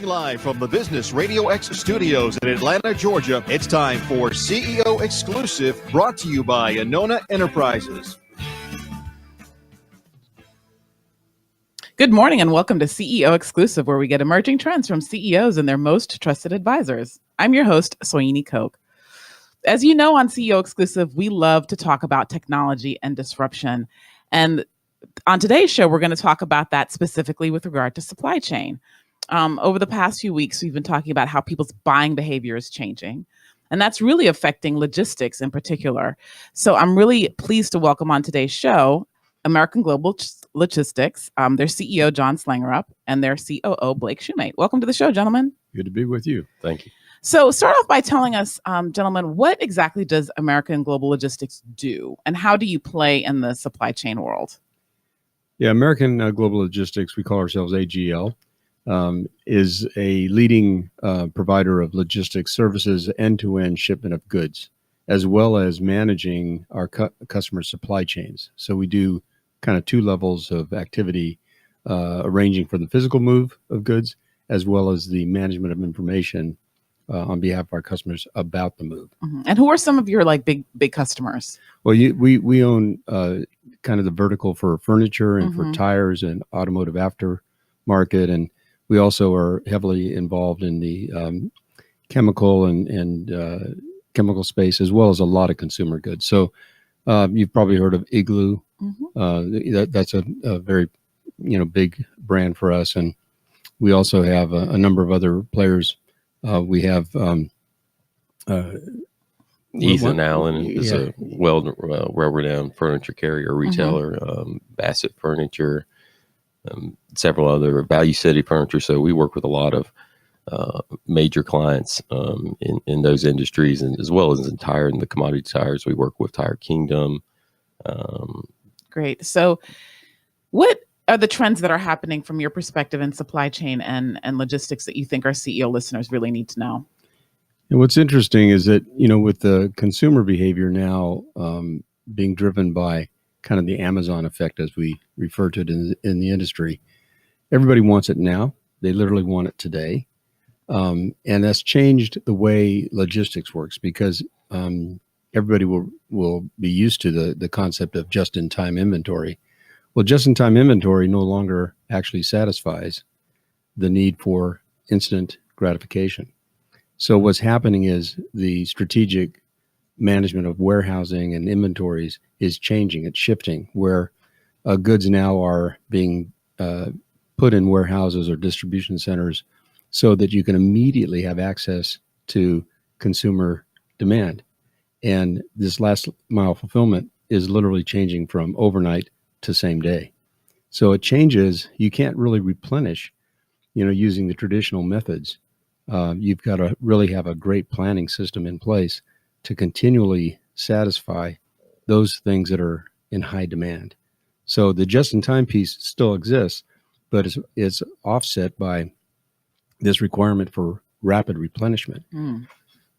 Live from the Business Radio X studios in Atlanta, Georgia, it's time for CEO Exclusive, brought to you by Anona Enterprises. Good morning and welcome to CEO Exclusive, where we get emerging trends from CEOs and their most trusted advisors. I'm your host, Soyini Koch. As you know, on CEO Exclusive, we love to talk about technology and disruption. And on today's show, we're going to talk about that specifically with regard to supply chain. Over the past few weeks, we've been talking about how people's buying behavior is changing, and that's really affecting logistics in particular. So I'm really pleased to welcome on today's show American Global Logistics, their CEO, John Slangerup, and their COO, Blake Shumate. Welcome to the show, gentlemen. Good to be with you. Thank you. So start off by telling us, gentlemen, what exactly does American Global Logistics do, and how do you play in the supply chain world? Yeah, American Global Logistics, we call ourselves AGL, is a leading provider of logistics services, end-to-end shipment of goods, as well as managing our customer supply chains. So we do kind of two levels of activity, arranging for the physical move of goods, as well as the management of information on behalf of our customers about the move. Mm-hmm. And who are some of your big customers? Well, we own kind of the vertical for furniture and for tires and automotive aftermarket, and we also are heavily involved in the chemical and chemical space, as well as a lot of consumer goods. So you've probably heard of Igloo. That's a very big brand for us, and we also have a number of other players. We have Ethan Allen is a well-renowned furniture carrier, retailer, Bassett Furniture, several other Value City Furniture. So we work with a lot of major clients in those industries, and as well as in tire and the commodity tires. We work with Tire Kingdom. Great. So what are the trends that are happening from your perspective in supply chain and logistics that you think our CEO listeners really need to know? And what's interesting is that, with the consumer behavior now being driven by kind of the Amazon effect, as we refer to it in the industry, everybody wants it now. They literally want it today. And that's changed the way logistics works, because everybody will be used to the concept of just-in-time inventory. Well, just-in-time inventory no longer actually satisfies the need for instant gratification. So what's happening is the strategic management of warehousing and inventories is changing. It's shifting, where goods now are being put in warehouses or distribution centers so that you can immediately have access to consumer demand. And this last mile fulfillment is literally changing from overnight to same day. So it changes. You can't really replenish, using the traditional methods. You've got to really have a great planning system in place to continually satisfy those things that are in high demand. So the just-in-time piece still exists, but it's offset by this requirement for rapid replenishment.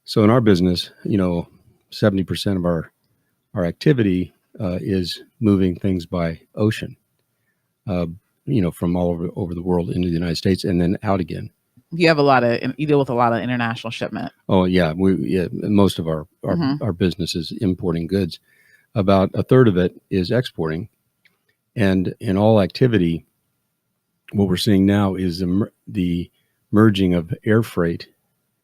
So in our business, 70% of our activity is moving things by ocean, from all over the world into the United States and then out again. You deal with a lot of international shipment. Oh yeah, most of our business is importing goods. About a third of it is exporting, and in all activity, what we're seeing now is the merging of air freight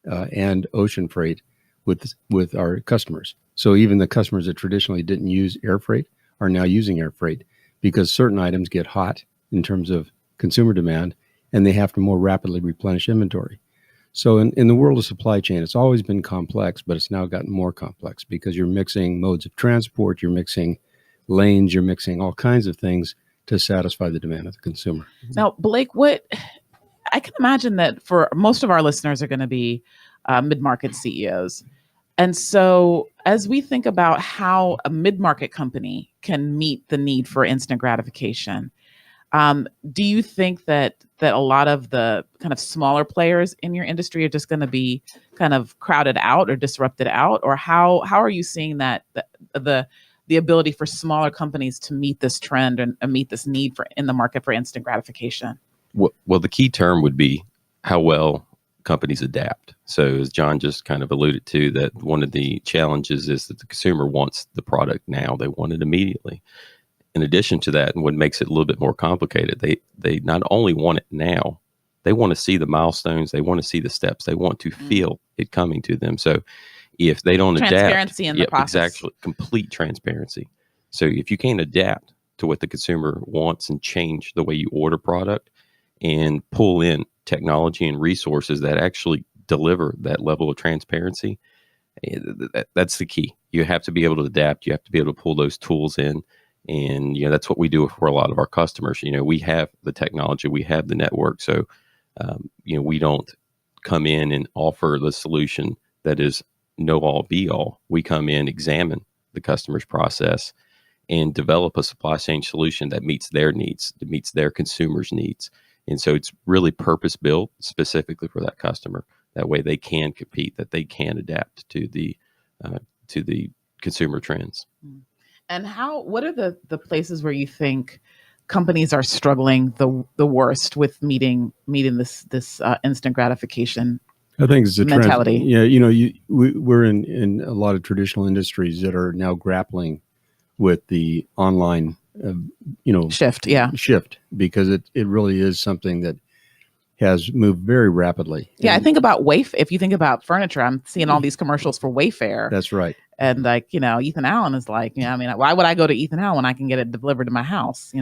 and ocean freight with our customers. So even the customers that traditionally didn't use air freight are now using air freight, because certain items get hot in terms of consumer demand, and they have to more rapidly replenish inventory. So in the world of supply chain, it's always been complex, but it's now gotten more complex, because you're mixing modes of transport, you're mixing lanes, you're mixing all kinds of things to satisfy the demand of the consumer. Now, Blake, I can imagine that for most of our listeners are going to be mid-market CEOs. And so as we think about how a mid-market company can meet the need for instant gratification, do you think that a lot of the kind of smaller players in your industry are just going to be kind of crowded out or disrupted out? Or how are you seeing that the ability for smaller companies to meet this trend and meet this need in the market for instant gratification? Well, the key term would be how well companies adapt. So as John just kind of alluded to, that one of the challenges is that the consumer wants the product now. They want it immediately. In addition to that, and what makes it a little bit more complicated, they not only want it now, they want to see the milestones, they want to see the steps, they want to feel it coming to them. So if they don't transparency adapt, in the process. exactly, complete transparency. So if you can't adapt to what the consumer wants and change the way you order product and pull in technology and resources that actually deliver that level of transparency, that's the key. You have to be able to adapt. You have to be able to pull those tools in. And, that's what we do for a lot of our customers. We have the technology, we have the network. So, we don't come in and offer the solution that is know all be all. We come in, examine the customer's process, and develop a supply chain solution that meets their needs, that meets their consumers' needs. And so it's really purpose built specifically for that customer. That way they can compete, that they can adapt to the consumer trends. And what are the places where you think companies are struggling the worst with meeting this instant gratification? I think it's a mentality. We're in a lot of traditional industries that are now grappling with the online, shift, because it really is something that has moved very rapidly. Yeah, I think about Wayfair. If you think about furniture, I'm seeing all these commercials for Wayfair. That's right. And Ethan Allen is like, why would I go to Ethan Allen when I can get it delivered to my house,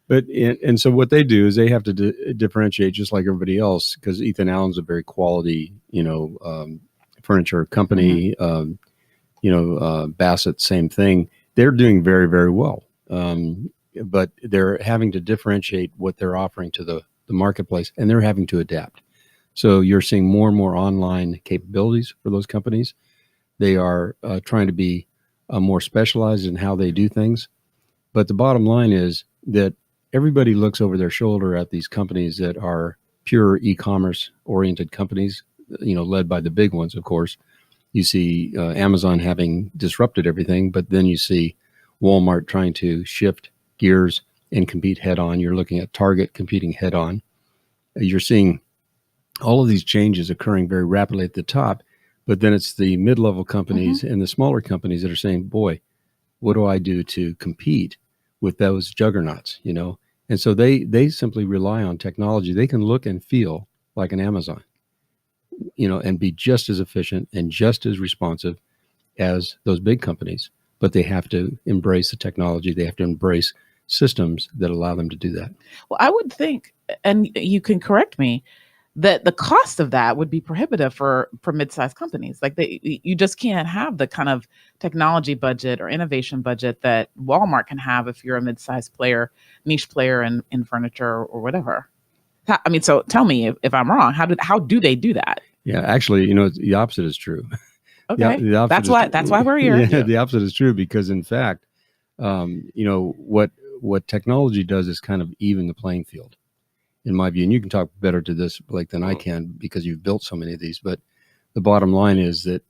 But and so what they do is they have to differentiate just like everybody else, because Ethan Allen's a very quality, furniture company. Bassett, same thing. They're doing very, very well, but they're having to differentiate what they're offering to the marketplace, and they're having to adapt. So you're seeing more and more online capabilities for those companies. They are trying to be more specialized in how they do things. But the bottom line is that everybody looks over their shoulder at these companies that are pure e-commerce oriented companies, led by the big ones, of course. You see Amazon having disrupted everything, but then you see Walmart trying to shift gears and compete head on. You're looking at Target competing head on. You're seeing all of these changes occurring very rapidly at the top, but then it's the mid-level companies and the smaller companies that are saying, boy, what do I do to compete with those juggernauts, And so they simply rely on technology. They can look and feel like an Amazon, and be just as efficient and just as responsive as those big companies. But they have to embrace the technology. They have to embrace systems that allow them to do that. Well, I would think, and you can correct me, that the cost of that would be prohibitive for mid-sized companies. Like you just can't have the kind of technology budget or innovation budget that Walmart can have if you're a mid-sized player, niche player in furniture or whatever. So tell me if I'm wrong. How do they do that? Yeah, actually, the opposite is true. Okay, that's why we're here. Yeah, the opposite is true, because in fact, what technology does is kind of even the playing field, in my view. And you can talk better to this, Blake, than I can, because you've built so many of these. But the bottom line is that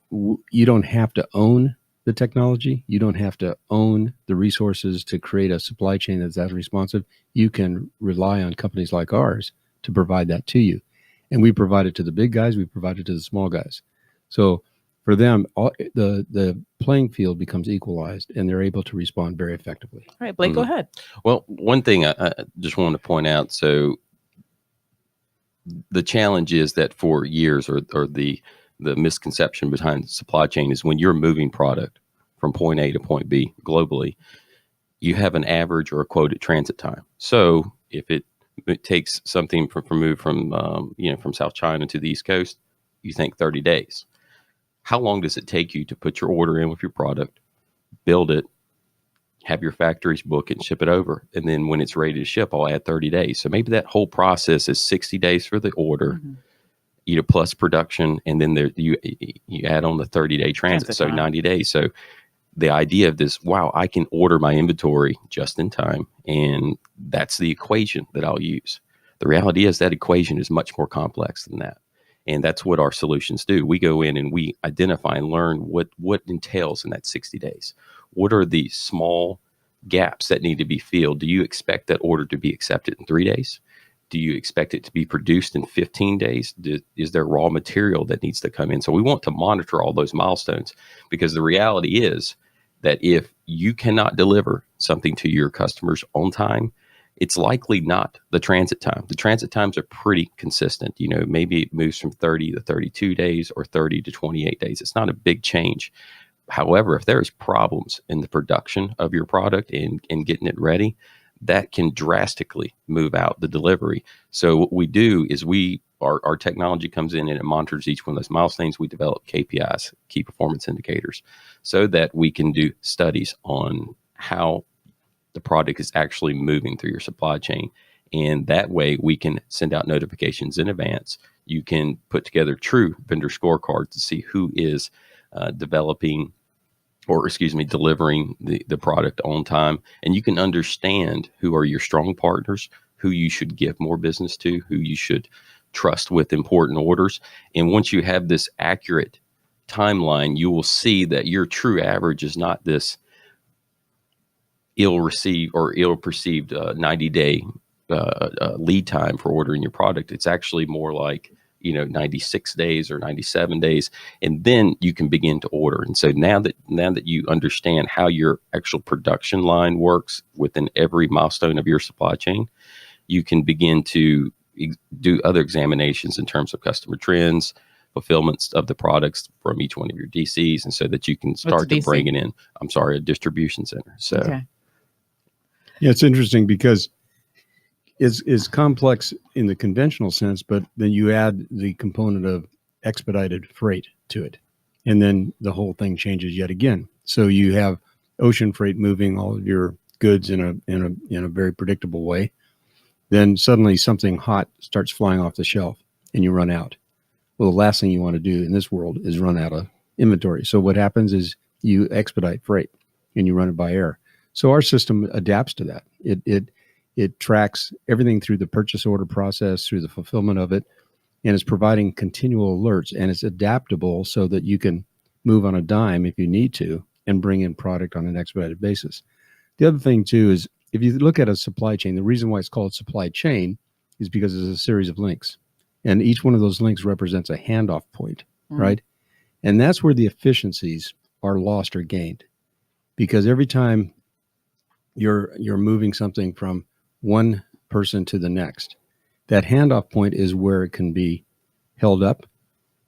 you don't have to own the technology. You don't have to own the resources to create a supply chain that's as responsive. You can rely on companies like ours to provide that to you. And we provide it to the big guys. We provide it to the small guys. So for them, the playing field becomes equalized, and they're able to respond very effectively. All right, Blake, go ahead. Well, one thing I just want to point out. So the challenge is that for years, or the misconception behind the supply chain is when you're moving product from point A to point B globally, you have an average or a quoted transit time. So if it takes something from South China to the East Coast, you think 30 days. How long does it take you to put your order in with your product, build it, have your factories book it, and ship it over? And then when it's ready to ship, I'll add 30 days. So maybe that whole process is 60 days for the order, plus production, and then you add on the 30-day transit, so 90 days. So the idea of this, wow, I can order my inventory just in time, and that's the equation that I'll use. The reality is that equation is much more complex than that. And that's what our solutions do. We go in and we identify and learn what entails in that 60 days. What are the small gaps that need to be filled? Do you expect that order to be accepted in 3 days? Do you expect it to be produced in 15 days? Is there raw material that needs to come in? So we want to monitor all those milestones, because the reality is that if you cannot deliver something to your customers on time, it's likely not the transit time. The transit times are pretty consistent. Maybe it moves from 30 to 32 days or 30 to 28 days. It's not a big change. However, if there's problems in the production of your product and getting it ready, that can drastically move out the delivery. So what we do is our technology comes in and it monitors each one of those milestones. We develop KPIs, key performance indicators, so that we can do studies on how the product is actually moving through your supply chain. And that way we can send out notifications in advance. You can put together true vendor scorecards to see who is delivering the product on time. And you can understand who are your strong partners, who you should give more business to, who you should trust with important orders. And once you have this accurate timeline, you will see that your true average is not this ill-perceived 90-day lead time for ordering your product. It's actually more like 96 days or 97 days, and then you can begin to order. And so now that you understand how your actual production line works within every milestone of your supply chain, you can begin to do other examinations in terms of customer trends, fulfillments of the products from each one of your DCs, and so that you can start to bring it in. A distribution center. So. Okay. Yeah, it's interesting because it's complex in the conventional sense, but then you add the component of expedited freight to it, and then the whole thing changes yet again. So you have ocean freight moving all of your goods in a very predictable way. Then suddenly something hot starts flying off the shelf and you run out. Well, the last thing you want to do in this world is run out of inventory. So what happens is you expedite freight and you run it by air. So our system adapts to that. It tracks everything through the purchase order process, through the fulfillment of it, and it's providing continual alerts, and it's adaptable so that you can move on a dime if you need to and bring in product on an expedited basis. The other thing too is if you look at a supply chain, the reason why it's called supply chain is because it's a series of links, and each one of those links represents a handoff point, right? And that's where the efficiencies are lost or gained, because every time you're moving something from one person to the next, that handoff point is where it can be held up,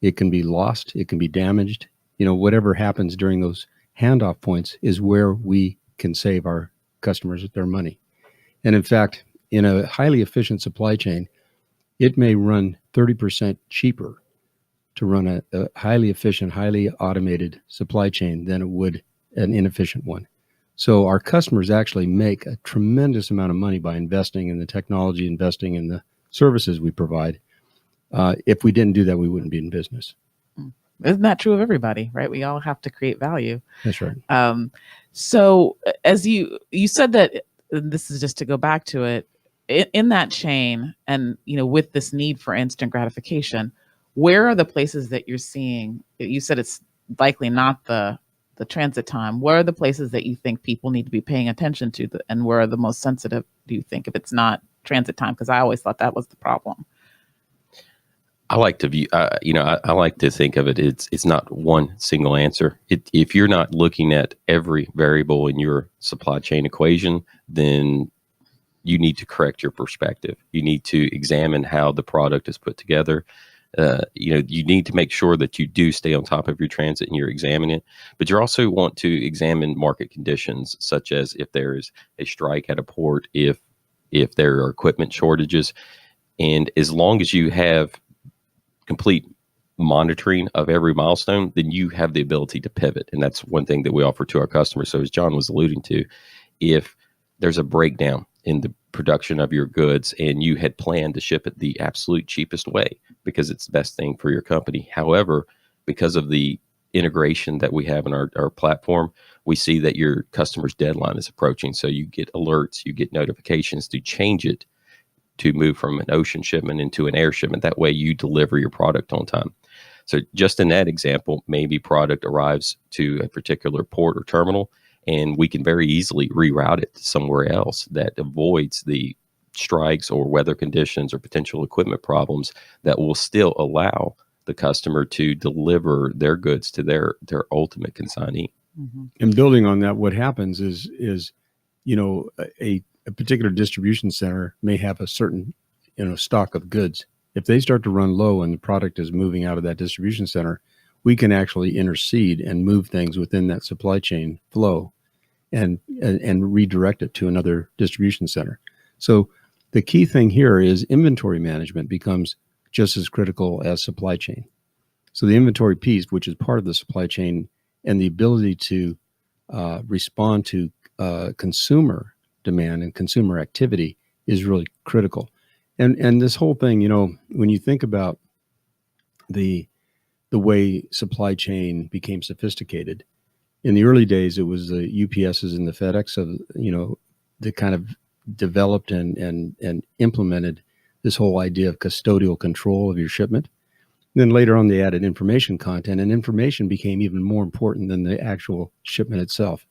it can be lost, it can be damaged. Whatever happens during those handoff points is where we can save our customers their money. And in fact, in a highly efficient supply chain, it may run 30% cheaper to run a highly efficient, highly automated supply chain than it would an inefficient one. So our customers actually make a tremendous amount of money by investing in the technology, investing in the services we provide. If we didn't do that, we wouldn't be in business. Isn't that true of everybody, right? We all have to create value. That's right. So as you said that, this is just to go back to it, in that chain and, with this need for instant gratification, where are the places that you're seeing, you said it's likely not the transit time. Where are the places that you think people need to be paying attention to, and where are the most sensitive, do you think, if it's not transit time? Because I always thought that was the problem. I like to view, I like to think of it. It's not one single answer. If you're not looking at every variable in your supply chain equation, then you need to correct your perspective. You need to examine how the product is put together. You need to make sure that you do stay on top of your transit and you're examining it, but you also want to examine market conditions, such as if there is a strike at a port, if there are equipment shortages. And as long as you have complete monitoring of every milestone, then you have the ability to pivot. And that's one thing that we offer to our customers. So as John was alluding to, if there's a breakdown in the production of your goods and you had planned to ship it the absolute cheapest way because it's the best thing for your company. However, because of the integration that we have in our platform, we see that your customer's deadline is approaching. So you get alerts, you get notifications to change it, to move from an ocean shipment into an air shipment. That way you deliver your product on time. So just in that example, maybe product arrives to a particular port or terminal, and we can very easily reroute it to somewhere else that avoids the strikes or weather conditions or potential equipment problems that will still allow the customer to deliver their goods to their ultimate consignee. Mm-hmm. And building on that, what happens is a particular distribution center may have a certain stock of goods. If they start to run low and the product is moving out of that distribution center, we can actually intercede and move things within that supply chain flow and redirect it to another distribution center. So the key thing here is inventory management becomes just as critical as supply chain. So the inventory piece, which is part of the supply chain, and the ability to respond to consumer demand and consumer activity is really critical. And this whole thing, when you think about the way supply chain became sophisticated, in the early days, it was the UPSs and the FedEx that kind of developed and implemented this whole idea of custodial control of your shipment. Then later on, they added information content, and information became even more important than the actual shipment itself.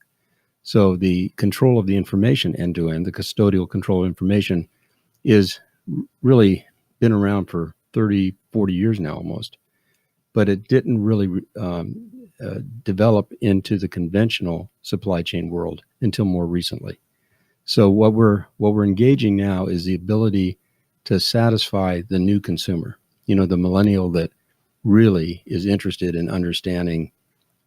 So the control of the information end to end, the custodial control of information, is really been around for 30, 40 years now almost. But it didn't really develop into the conventional supply chain world until more recently. So what we're engaging now is the ability to satisfy the new consumer, the millennial that really is interested in understanding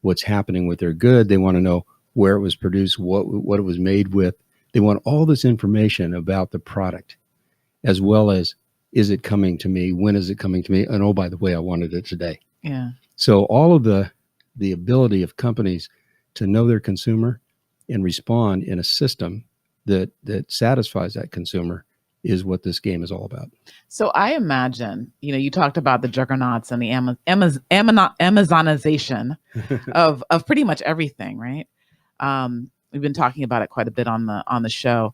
what's happening with their good. They want to know where it was produced, what it was made with. They want all this information about the product, as well as, is it coming to me? When is it coming to me? And oh, by the way, I wanted it today. Yeah. So all of the ability of companies to know their consumer and respond in a system that satisfies that consumer is what this game is all about. So I imagine, you talked about the juggernauts and the Amazonization of pretty much everything, right? We've been talking about it quite a bit on the show.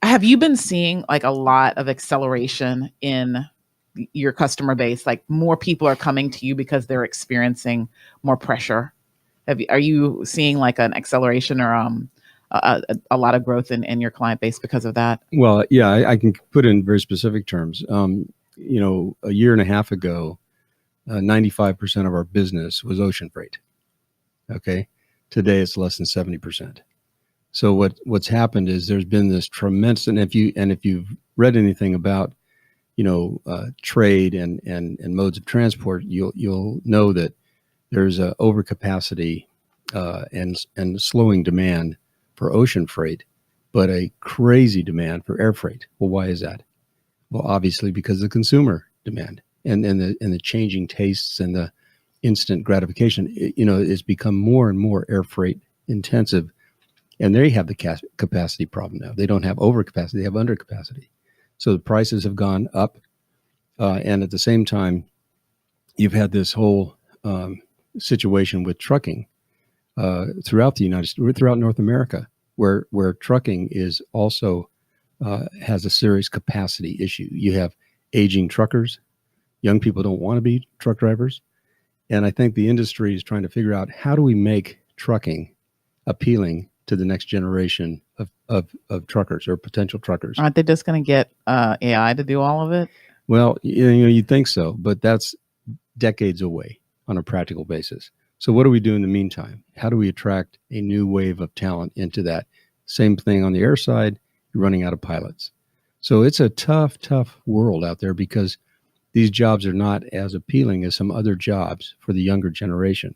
Have you been seeing like a lot of acceleration in your customer base? Like more people are coming to you because they're experiencing more pressure. Are you seeing like an acceleration or a lot of growth in your client base because of that? Well, yeah, I can put it in very specific terms. A year and a half ago, 95% of our business was ocean freight. Okay. Today it's less than 70%. So what's happened is there's been this tremendous, and if you've read anything about, trade and modes of transport, you'll know that there's a overcapacity and slowing demand for ocean freight, but a crazy demand for air freight. Well, why is that? Well, obviously because of the consumer demand and the changing tastes and the instant gratification. It's become more and more air freight intensive, and they have the capacity problem now. They don't have overcapacity; they have undercapacity. So the prices have gone up, and at the same time, you've had this whole situation with trucking throughout the United States, throughout North America, where trucking is also has a serious capacity issue. You have aging truckers. Young people don't want to be truck drivers. And I think the industry is trying to figure out, how do we make trucking appealing to the next generation of truckers or potential truckers? Aren't they just going to get AI to do all of it? Well, you'd think so, but that's decades away on a practical basis. So what do we do in the meantime? How do we attract a new wave of talent into that? Same thing on the air side, you're running out of pilots. So it's a tough world out there, because these jobs are not as appealing as some other jobs for the younger generation.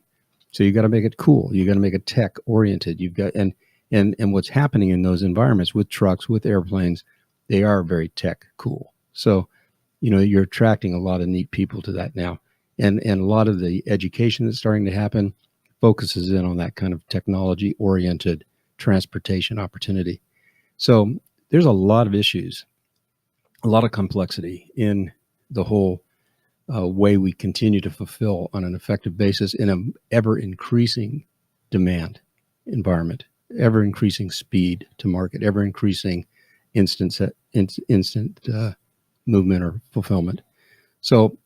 So you got to make it cool. You got to make it tech oriented. You've got, and what's happening in those environments with trucks, with airplanes, they are very tech cool. So, you're attracting a lot of neat people to that now. And a lot of the education that's starting to happen focuses in on that kind of technology oriented transportation opportunity. So there's a lot of issues, a lot of complexity in the whole way we continue to fulfill on an effective basis in an ever-increasing demand environment, ever-increasing speed to market, ever-increasing instant movement or fulfillment. So,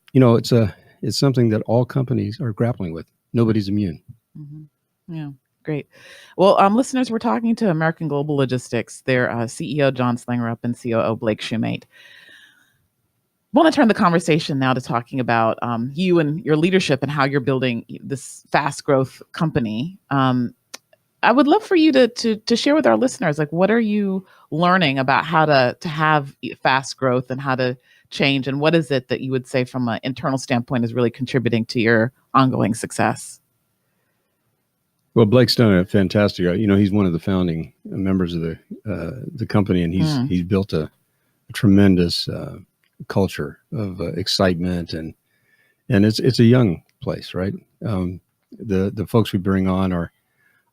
it's something that all companies are grappling with. Nobody's immune. Mm-hmm. Yeah. Great. Well, listeners, we're talking to American Global Logistics, their CEO, John Slangerup, and COO, Blake Shumate. I want to turn the conversation now to talking about you and your leadership and how you're building this fast growth company. I would love for you to share with our listeners, like, what are you learning about how to have fast growth and how to change, and what is it that you would say from an internal standpoint is really contributing to your ongoing success? Well, Blake's done a fantastic. He's one of the founding members of the company, and he's built a tremendous culture of excitement, and it's a young place, right? The folks we bring on are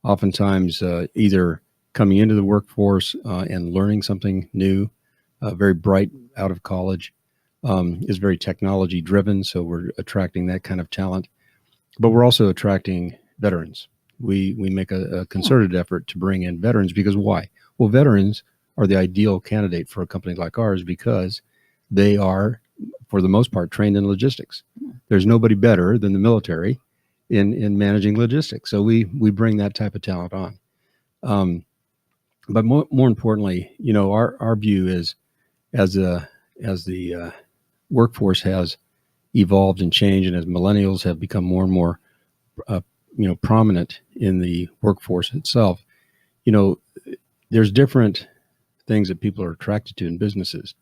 oftentimes either coming into the workforce and learning something new, very bright out of college, is very technology driven. So we're attracting that kind of talent, but we're also attracting veterans. We make a concerted effort to bring in veterans because why? Well, veterans are the ideal candidate for a company like ours because they are, for the most part, trained in logistics. There's nobody better than the military in managing logistics. So we bring that type of talent on. But more importantly, our view is as the workforce has evolved and changed, and as millennials have become more and more prominent in the workforce itself, there's different things that people are attracted to in businesses.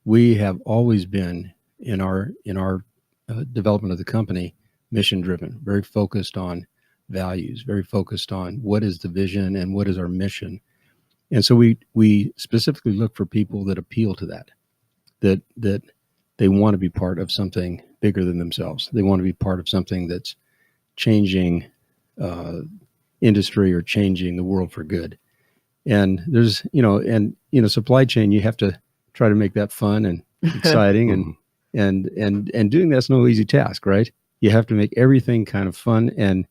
We have always been in our development of the company mission driven, very focused on values, very focused on what is the vision and what is our mission. And so we specifically look for people that appeal to that they want to be part of something bigger than themselves. They want to be part of something that's changing industry or changing the world for good. And there's, supply chain, you have to try to make that fun and exciting and doing that's no easy task, right? You have to make everything kind of fun and,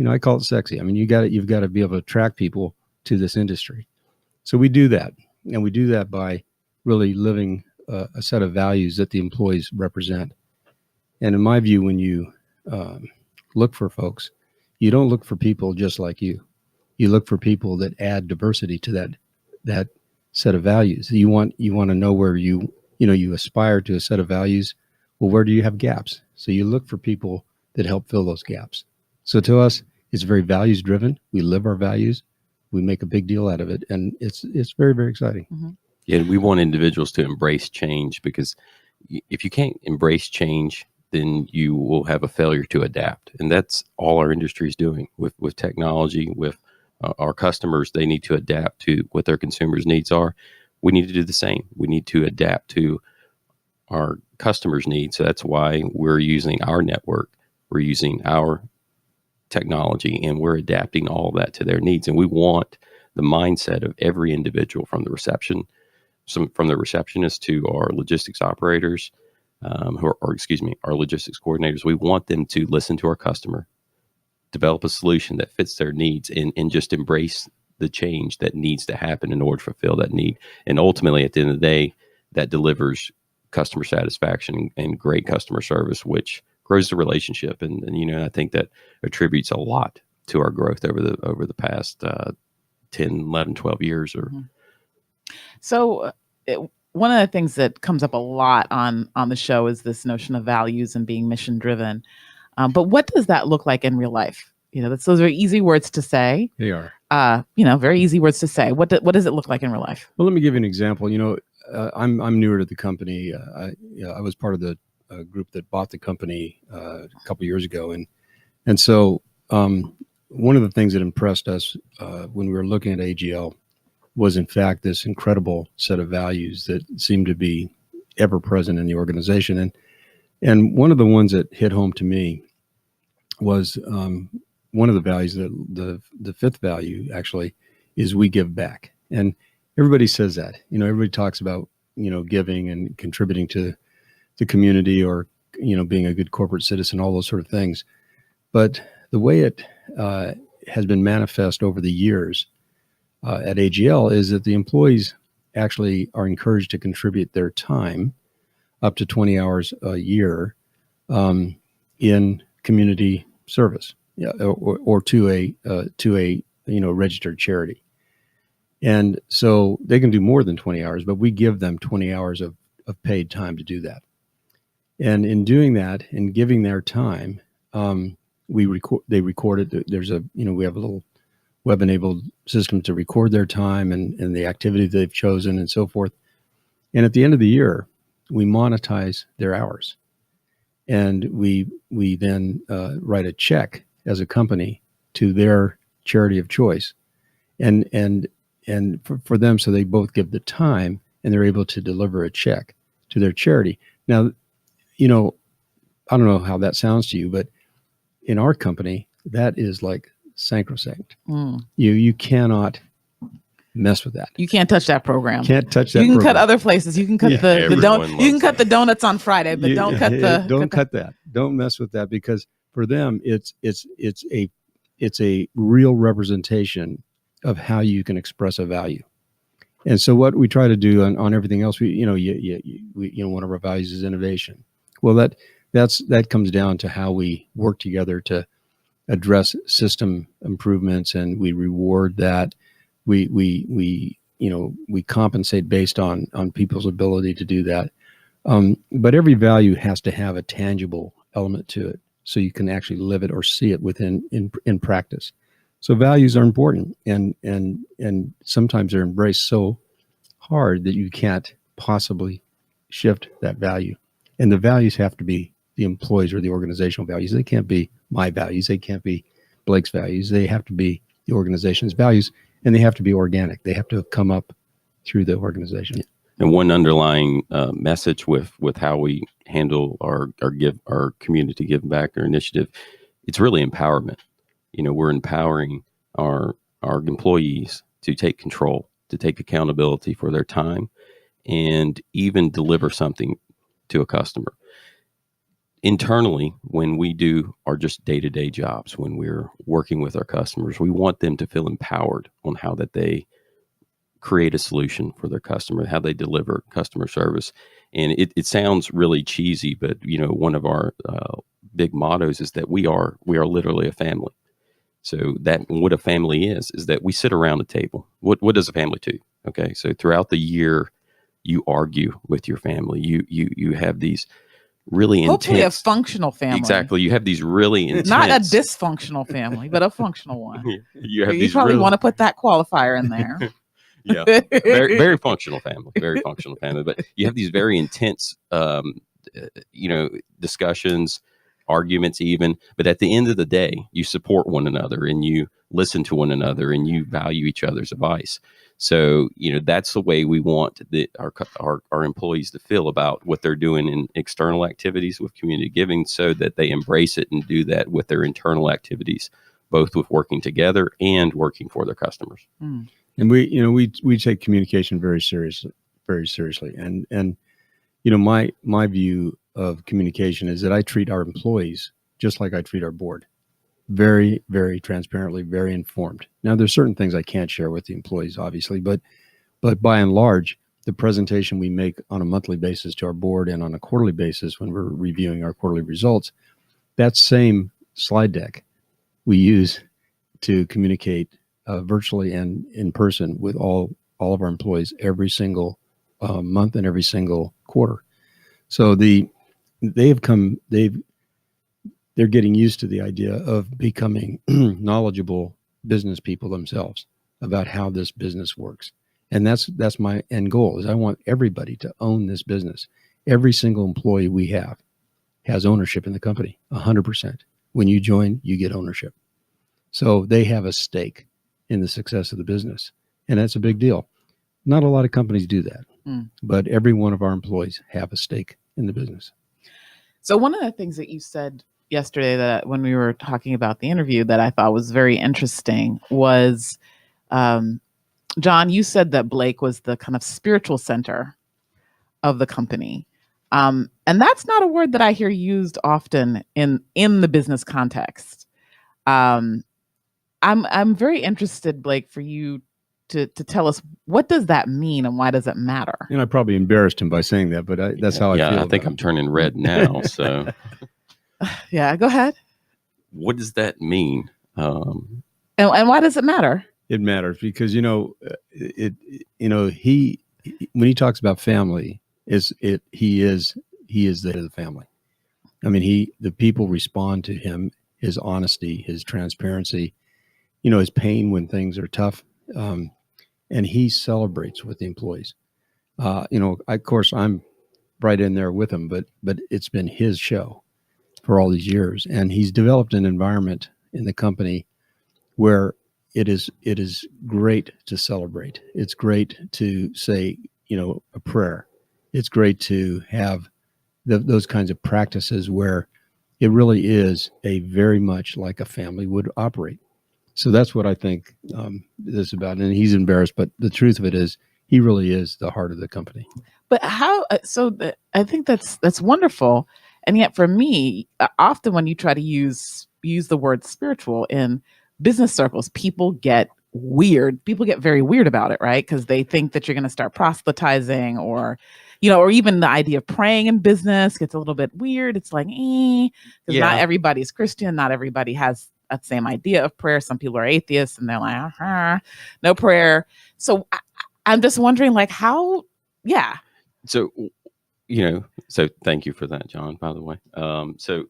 I call it sexy. I mean, you've got to be able to attract people to this industry. So we do that, and we do that by really living a set of values that the employees represent. And in my view, when you look for folks, you don't look for people just like you. You look for people that add diversity to that set of values. You want to know where you aspire to a set of values. Well, where do you have gaps? So you look for people that help fill those gaps. So to us, it's very values driven. We live our values. We make a big deal out of it, and it's very, very exciting. Mm-hmm. Yeah, we want individuals to embrace change, because if you can't embrace change, then you will have a failure to adapt. And that's all our industry is doing with technology, with our customers. They need to adapt to what their consumers' needs are. We need to do the same. We need to adapt to our customers' needs. So that's why we're using our network. We're using our technology, and we're adapting all of that to their needs. And we want the mindset of every individual, from the receptionist to our logistics operators, our logistics coordinators. We want them to listen to our customer, develop a solution that fits their needs, and just embrace the change that needs to happen in order to fulfill that need. And ultimately, at the end of the day, that delivers customer satisfaction and great customer service, which grows the relationship. And I think that attributes a lot to our growth over the past 10, 11, 12 years. Mm-hmm. So one of the things that comes up a lot on the show is this notion of values and being mission driven. But what does that look like in real life? Those are easy words to say. They are. Very easy words to say. What does it look like in real life? Well, let me give you an example. I'm newer to the company. I was part of the group that bought the company a couple of years ago, and so one of the things that impressed us when we were looking at AGL was, in fact, this incredible set of values that seemed to be ever present in the organization. And one of the ones that hit home to me was one of the values, that the fifth value actually is we give back. And everybody says that, everybody talks about, giving and contributing to the community, or, being a good corporate citizen, all those sort of things. But the way it has been manifest over the years at AGL is that the employees actually are encouraged to contribute their time up to 20 hours a year in community service. or to a registered charity. And so they can do more than 20 hours, but we give them 20 hours of paid time to do that. And in doing that and giving their time, they record it. There's we have a little web-enabled system to record their time and the activity they've chosen and so forth. And at the end of the year, we monetize their hours. And we then write a check as a company to their charity of choice. And for them, so they both give the time and they're able to deliver a check to their charity. Now, I don't know how that sounds to you, but in our company, that is like sacrosanct. You cannot mess with that. You can't touch that program. Can't touch that. You can program. cut other places. You can cut the donuts on Friday, but don't cut that. Don't mess with that, because for them it's a real representation of how you can express a value. And so what we try to do on everything else, we one of our values is innovation. Well, that comes down to how we work together to address system improvements, and we reward that. We compensate based on people's ability to do that. But every value has to have a tangible element to it, so you can actually live it or see it in practice. So values are important, and sometimes they're embraced so hard that you can't possibly shift that value. And the values have to be the employees or the organizational values. They can't be my values. They can't be Blake's values. They have to be the organization's values, and they have to be organic. They have to come up through the organization. And one underlying message with how we handle our community give back, our initiative, it's really empowerment. We're empowering our employees to take control, to take accountability for their time, and even deliver something to a customer. Internally, when we do our just day-to-day jobs, when we're working with our customers, we want them to feel empowered on how that they create a solution for their customer, how they deliver customer service. And it sounds really cheesy, but one of our big mottos is that we are literally a family. So that what a family is that we sit around a table. What does a family do? Okay, so throughout the year, you argue with your family. You have these really hopefully intense, a functional family. Exactly. You have these really intense, not a dysfunctional family, but a functional one. You probably want to put that qualifier in there. Yeah, very, very functional family, very functional family. But you have these very intense, discussions, arguments even. But at the end of the day, you support one another and you listen to one another and you value each other's advice. So, that's the way we want our employees to feel about what they're doing in external activities with community giving, so that they embrace it and do that with their internal activities, both with working together and working for their customers. Mm. And we take communication very seriously. And my view of communication is that I treat our employees just like I treat our board. Very, very transparently, very informed. Now, there's certain things I can't share with the employees, obviously, but by and large, the presentation we make on a monthly basis to our board and on a quarterly basis when we're reviewing our quarterly results, that same slide deck we use to communicate virtually and in person with all of our employees every single month and every single quarter. So they're getting used to the idea of becoming knowledgeable business people themselves about how this business works. And that's my end goal, is I want everybody to own this business. Every single employee we have has ownership in the company, 100%. When you join, you get ownership. So they have a stake in the success of the business. And that's a big deal. Not a lot of companies do that, but every one of our employees have a stake in the business. So one of the things that you said yesterday, that when we were talking about the interview, that I thought was very interesting was, John, you said that Blake was the kind of spiritual center of the company. And that's not a word that I hear used often in the business context. I'm very interested, Blake, for you to tell us, what does that mean and why does it matter? And I probably embarrassed him by saying that, but that's how I feel. I think I'm turning red now. So yeah, go ahead. what does that mean? And why does it matter? It matters because, he when he talks about family, he is the head of the family. I mean, the people respond to him, his honesty, his transparency, his pain when things are tough. And he celebrates with the employees. Of course, I'm right in there with him, but it's been his show for all these years. And he's developed an environment in the company where it is great to celebrate. It's great to say, a prayer. It's great to have those kinds of practices where it really is a very much like a family would operate. So that's what I think this is about. And he's embarrassed, but the truth of it is he really is the heart of the company. But I think that's wonderful. And yet for me, often when you try to use the word spiritual in business circles, people get weird. People get very weird about it, right? Because they think that you're going to start proselytizing, or even the idea of praying in business gets a little bit weird. It's like, because not everybody's Christian. Not everybody has that same idea of prayer. Some people are atheists and they're like, no prayer. So I'm just wondering, like, how, yeah. So, so thank you for that, John, by the way. So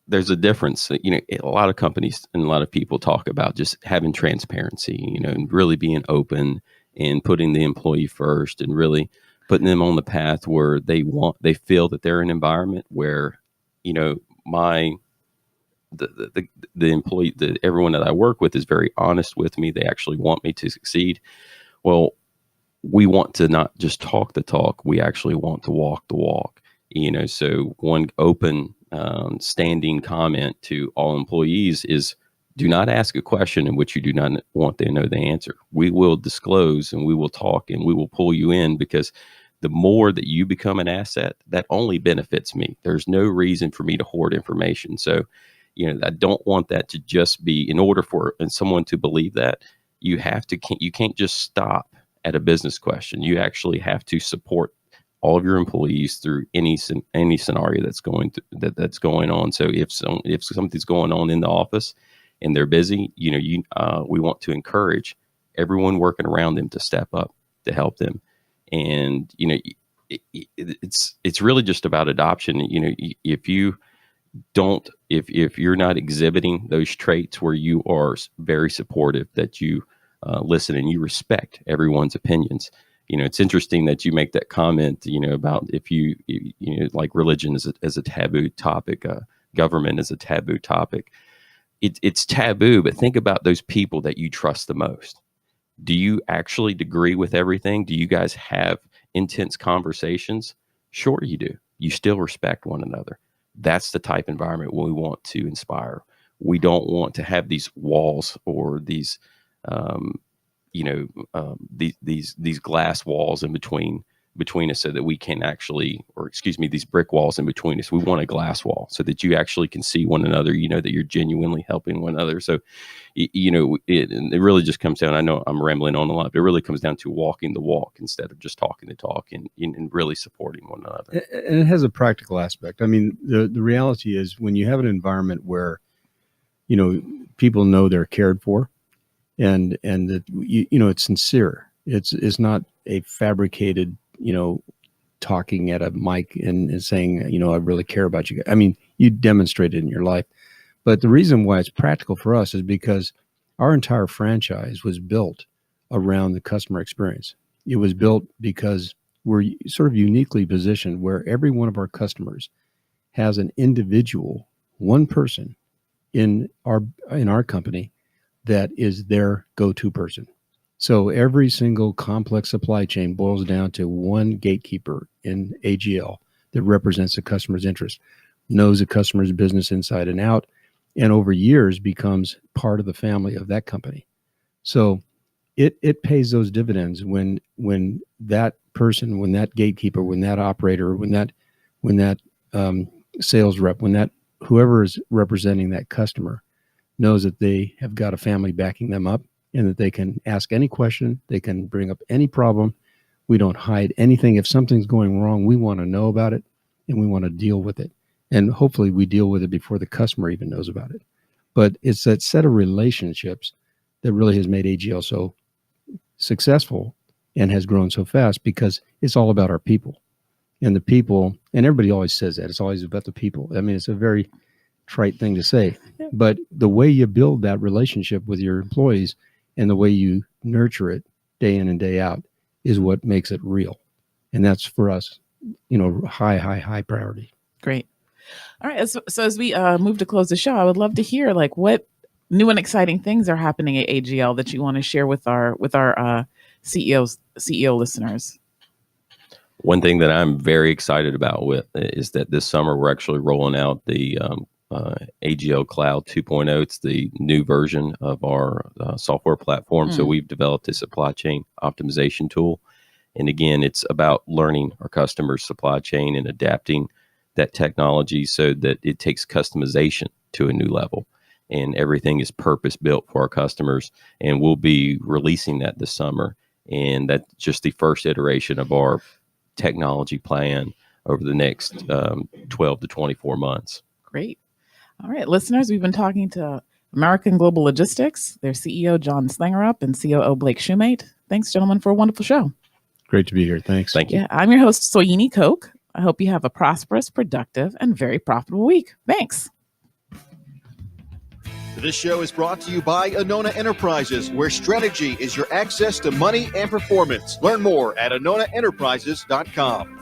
there's a difference. A lot of companies and a lot of people talk about just having transparency, and really being open and putting the employee first and really putting them on the path where they feel that they're in an environment where, the employee, everyone that I work with is very honest with me. They actually want me to succeed. Well, we want to not just talk the talk. We actually want to walk the walk, so one open standing comment to all employees is, do not ask a question in which you do not want to know the answer. We will disclose and we will talk and we will pull you in, because the more that you become an asset, that only benefits me. There's no reason for me to hoard information. So, I don't want that to just be, in order for someone to believe that, you can't just stop at a business question. You actually have to support all of your employees through any scenario that's going on. So if something's going on in the office and they're busy, we want to encourage everyone working around them to step up to help them. And it's really just about adoption. If you're not exhibiting those traits where you are very supportive, that you listen and you respect everyone's opinions. It's interesting that you make that comment, about if you like religion as a taboo topic, government as a taboo topic. It's taboo, but think about those people that you trust the most. Do you actually agree with everything? Do you guys have intense conversations? Sure you do. You still respect one another. That's the type of environment we want to inspire. We don't want to have these walls or these these glass walls in between us, so that we can actually, these brick walls in between us. We want a glass wall so that you actually can see one another, that you're genuinely helping one another. So, it really just comes down, I know I'm rambling on a lot, but it really comes down to walking the walk instead of just talking the talk, and really supporting one another. And it has a practical aspect. I mean, the reality is, when you have an environment where, people know they're cared for, and that it's sincere. It's not a fabricated, talking at a mic and saying, I really care about you. I mean, you demonstrate it in your life. But the reason why it's practical for us is because our entire franchise was built around the customer experience. It was built because we're sort of uniquely positioned where every one of our customers has an individual, one person in our company that is their go-to person. So every single complex supply chain boils down to one gatekeeper in AGL that represents the customer's interest, knows the customer's business inside and out, and over years becomes part of the family of that company. So it pays those dividends when that person, when that gatekeeper, when that operator, when that sales rep, when that whoever is representing that customer knows that they have got a family backing them up, and that they can ask any question, they can bring up any problem. We don't hide anything. If something's going wrong, we want to know about it, and we want to deal with it. And hopefully we deal with it before the customer even knows about it. but it's that set of relationships that really has made AGL so successful and has grown so fast, because it's all about our people. And the people, and everybody always says that, it's always about the people. I mean, it's a very trite thing to say, but the way you build that relationship with your employees and the way you nurture it day in and day out is what makes it real. And that's for us, high priority. Great. All right. So as we move to close the show, I would love to hear what new and exciting things are happening at AGL that you want to share with our CEO listeners. One thing that I'm very excited about is that this summer we're actually rolling out the AGL Cloud 2.0. It's the new version of our software platform. So we've developed a supply chain optimization tool. And again, it's about learning our customers' supply chain and adapting that technology so that it takes customization to a new level. And everything is purpose built for our customers. And we'll be releasing that this summer. And that's just the first iteration of our technology plan over the next 12 to 24 months. Great. All right, listeners, we've been talking to American Global Logistics, their CEO, John Slangerup, and COO, Blake Shumate. Thanks, gentlemen, for a wonderful show. Great to be here. Thanks. Thank you. Yeah, I'm your host, Soyini Koch. I hope you have a prosperous, productive, and very profitable week. Thanks. This show is brought to you by Anona Enterprises, where strategy is your access to money and performance. Learn more at AnonaEnterprises.com.